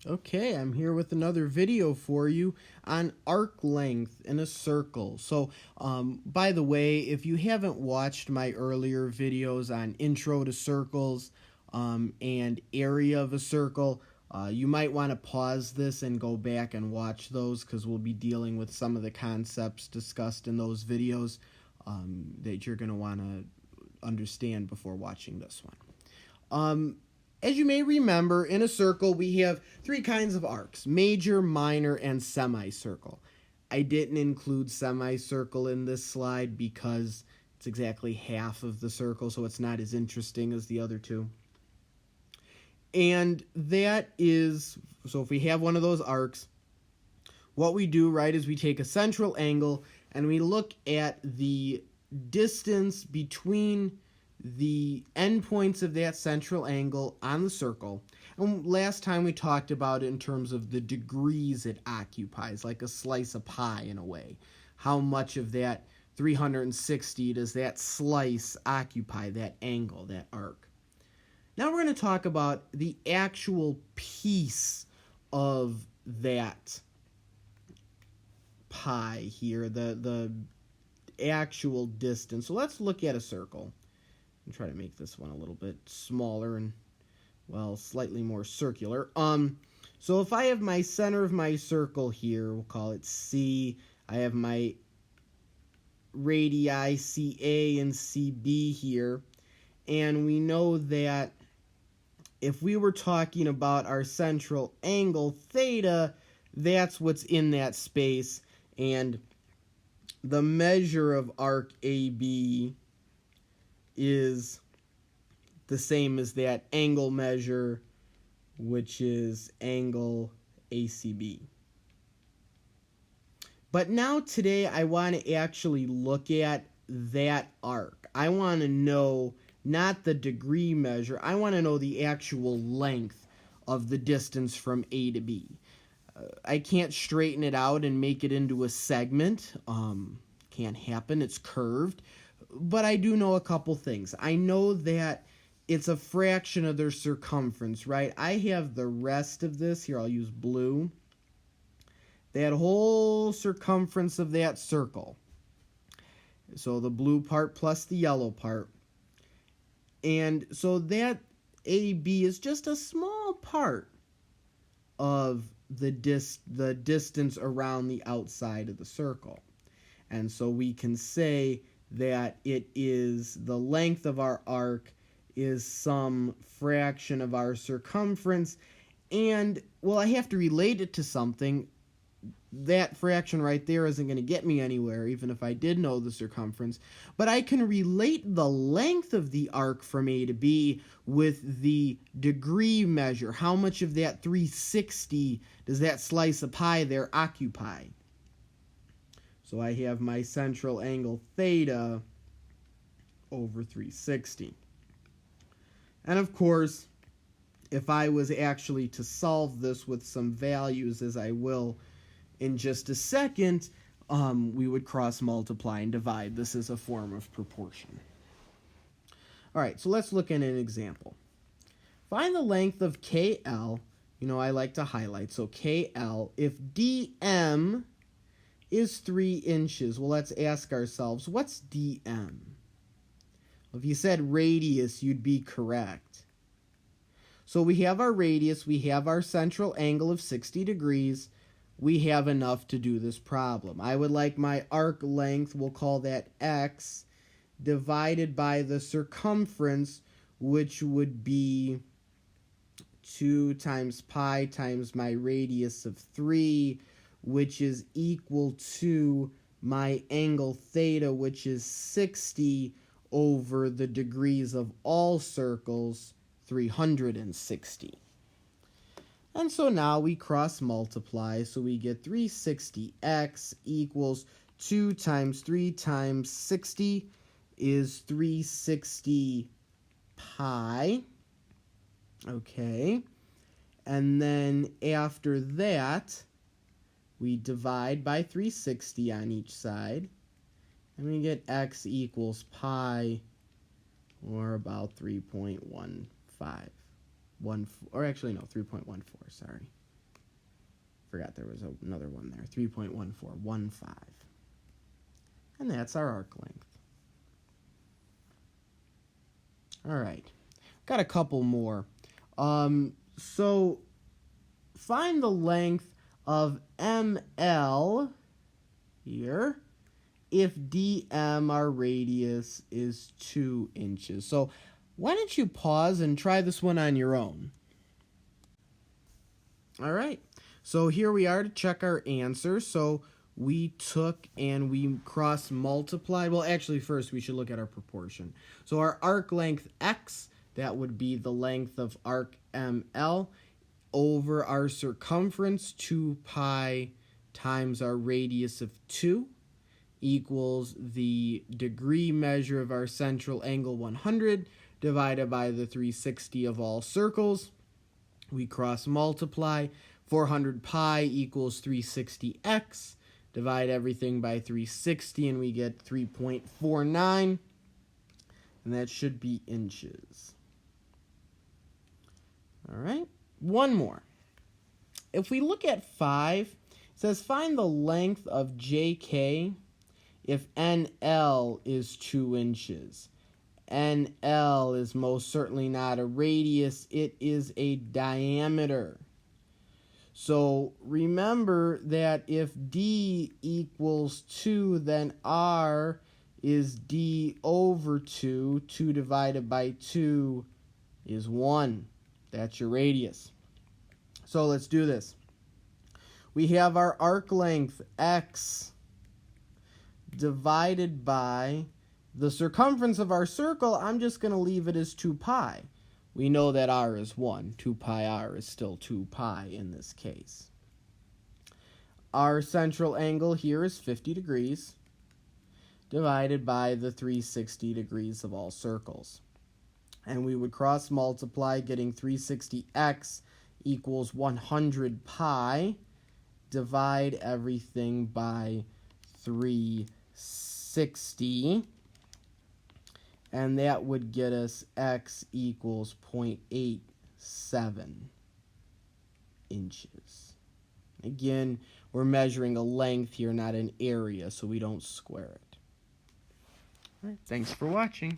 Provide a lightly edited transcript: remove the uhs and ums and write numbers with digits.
Okay, I'm here with another video for you on arc length in a circle. By the way, if you haven't watched my earlier videos on intro to circles and area of a circle, you might want to pause this and go back and watch those because we'll be dealing with some of the concepts discussed in those videos that you're going to want to understand before watching this one. As you may remember, in a circle we have three kinds of arcs: major, minor, and semicircle. I didn't include semicircle in this slide because it's exactly half of the circle, so it's not as interesting as the other two. And that is, so if we have one of those arcs, what we do, right, is we take a central angle and we look at the distance between the endpoints of that central angle on the circle. And last time we talked about it in terms of the degrees it occupies, like a slice of pie in a way. How much of that 360 does that slice occupy, that angle, that arc? Now we're going to talk about the actual piece of that pie here, the actual distance. So let's look at a circle and try to make this one a little bit smaller and, well, slightly more circular. So if I have my center of my circle here, we'll call it C. I have my radii CA and CB here, and we know that if we were talking about our central angle theta, that's what's in that space, and the measure of arc AB is the same as that angle measure, which is angle ACB. But now today I want to actually look at that arc. I want to know not the degree measure, I want to know the actual length of the distance from A to B. I can't straighten it out and make it into a segment. Can't happen, it's curved. But I do know a couple things. I know that it's a fraction of their circumference, right? I have the rest of this. Here, I'll use blue. That whole circumference of that circle. So the blue part plus the yellow part. And so that AB is just a small part of the distance around the outside of the circle. And so we can say that it is the length of our arc is some fraction of our circumference, and, well, I have to relate it to something. That fraction right there isn't going to get me anywhere, even if I did know the circumference, but I can relate the length of the arc from A to B with the degree measure. How much of that 360 does that slice of pie there occupy? So I have my central angle theta over 360. And of course, if I was actually to solve this with some values, as I will in just a second, we would cross multiply and divide. This is a form of proportion. All right, so let's look at an example. Find the length of KL. You know, I like to highlight. So KL, if DM is 3 inches. Well, let's ask ourselves, what's DM? Well, if you said radius, you'd be correct. So we have our radius, we have our central angle of 60 degrees. We have enough to do this problem. I would like my arc length, we'll call that x, divided by the circumference, which would be 2 times pi times my radius of 3, which is equal to my angle theta, which is 60 over the degrees of all circles, 360. And so now we cross multiply, so we get 360x equals 2 times 3 times 60 is 360 pi. Okay. And then after that, we divide by 360 on each side, and we get x equals pi, or about 3.15. Or actually, no, 3.14, sorry. forgot there was another one there. 3.1415. And that's our arc length. All right. Got a couple more. So find the length of ML here if DM, our radius, is 2 inches. So why don't you pause and try this one on your own? All right. So here we are to check our answer. So we took and we cross multiplied. Well, actually, first we should look at our proportion. So our arc length X, that would be the length of arc ML, over our circumference 2 pi times our radius of 2 equals the degree measure of our central angle 100 divided by the 360 of all circles. We cross multiply. 400 pi equals 360x. Divide everything by 360 and we get 3.49. And that should be inches. All right. One more. If we look at 5, it says find the length of JK if NL is 2 inches. NL is most certainly not a radius, it is a diameter. So remember that if D equals 2, then R is D over 2. 2 divided by 2 is 1. That's your radius. So let's do this. We have our arc length X divided by the circumference of our circle. I'm just going to leave it as 2 pi. We know that R is 1. 2 pi R is still 2 pi in this case. Our central angle here is 50 degrees divided by the 360 degrees of all circles. And we would cross multiply, getting 360x equals 100 pi. Divide everything by 360. And that would get us x equals 0.87 inches. Again, we're measuring a length here, not an area, so we don't square it. All right, thanks for watching.